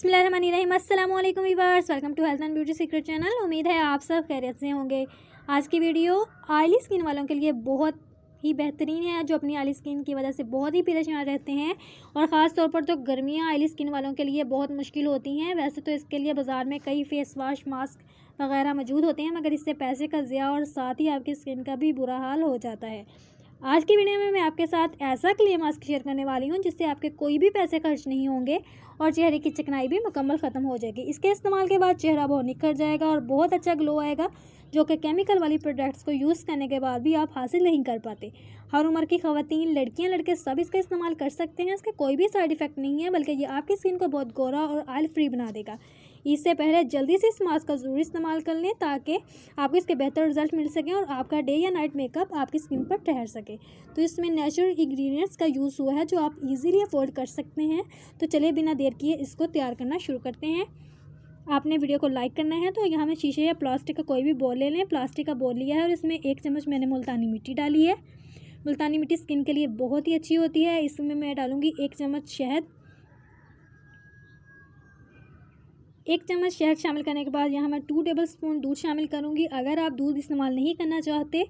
बिस्मिल्लाहिर्रहमानिर्रहीम। अस्सलाम वालेकुम viewers, welcome to health and beauty secret channel. उम्मीद है आप सब खैरियत से होंगे। आज की वीडियो ऑयली स्किन वालों के लिए बहुत ही बेहतरीन है, जो अपनी ऑयली स्किन की वजह से बहुत ही परेशान रहते हैं और ख़ास तौर पर तो गर्मियाँ ऑयली स्किन वालों के लिए बहुत मुश्किल होती हैं। वैसे तो इसके लिए बाज़ार में कई फेस वाश, मास्क वगैरह मौजूद होते हैं, मगर इससे पैसे का ज़िया और साथ ही आपकी स्किन का भी बुरा हाल हो जाता है। आज की वीडियो में मैं आपके साथ ऐसा क्ले मास्क शेयर करने वाली हूँ जिससे आपके कोई भी पैसे खर्च नहीं होंगे और चेहरे की चिकनाई भी मुकम्मल ख़त्म हो जाएगी। इसके इस्तेमाल के बाद चेहरा बहुत निखर जाएगा और बहुत अच्छा ग्लो आएगा, जो कि केमिकल वाली प्रोडक्ट्स को यूज़ करने के बाद भी आप हासिल नहीं कर पाते। हर उम्र की ख़वातीन, लड़कियाँ, लड़के सब इसका इस्तेमाल कर सकते हैं। इसका कोई भी साइड इफ़ेक्ट नहीं है, बल्कि ये आपकी स्किन को बहुत गोरा और ऑयल फ्री बना देगा। इससे पहले जल्दी से इस मास्क का ज़रूर इस्तेमाल कर लें ताकि आपको इसके बेहतर रिजल्ट मिल सकें और आपका डे या नाइट मेकअप आपकी स्किन पर ठहर सके। तो इसमें नेचुरल इंग्रेडिएंट्स का यूज़ हुआ है जो आप इजीली अफोर्ड कर सकते हैं। तो चलिए बिना देर किए इसको तैयार करना शुरू करते हैं। आपने वीडियो को लाइक करना है तो यहाँ में शीशे या प्लास्टिक का कोई भी बोल ले लें। प्लास्टिक का बोल लिया है और इसमें 1 चम्मच मैंने मुल्तानी मिट्टी डाली है। मुल्तानी मिट्टी स्किन के लिए बहुत ही अच्छी होती है। इसमें मैं डालूँगी 1 चम्मच शहद। 1 चम्मच शहद शामिल करने के बाद यहाँ मैं 2 टेबलस्पून दूध शामिल करूँगी। अगर आप दूध इस्तेमाल नहीं करना चाहते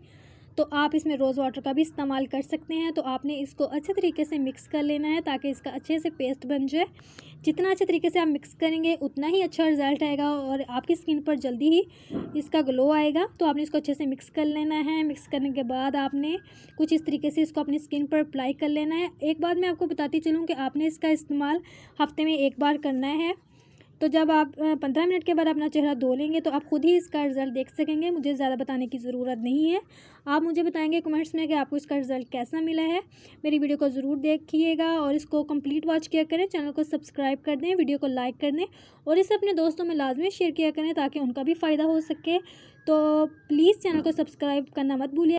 तो आप इसमें रोज़ वाटर का भी इस्तेमाल कर सकते हैं। तो आपने इसको अच्छे तरीके से मिक्स कर लेना है ताकि इसका अच्छे से पेस्ट बन जाए। जितना अच्छे तरीके से आप मिक्स करेंगे उतना ही अच्छा रिज़ल्ट आएगा और आपकी स्किन पर जल्दी ही इसका ग्लो आएगा। तो आपने इसको अच्छे से मिक्स कर लेना है। मिक्स करने के बाद आपने कुछ इस तरीके से इसको अपनी स्किन पर अप्लाई कर लेना है। एक बात मैं आपको बताती चलूँ कि आपने इसका इस्तेमाल हफ्ते में 1 बार करना है। तो जब आप 15 मिनट के बाद अपना चेहरा धो लेंगे तो आप खुद ही इसका रिज़ल्ट देख सकेंगे। मुझे ज़्यादा बताने की ज़रूरत नहीं है। आप मुझे बताएंगे कमेंट्स में कि आपको इसका रिज़ल्ट कैसा मिला है। मेरी वीडियो को ज़रूर देखिएगा और इसको कंप्लीट वॉच किया करें। चैनल को सब्सक्राइब कर दें, वीडियो को लाइक कर दें और इसे अपने दोस्तों में लाजमी शेयर किया करें ताकि उनका भी फ़ायदा हो सके। तो प्लीज़ चैनल को सब्सक्राइब करना मत भूलिए।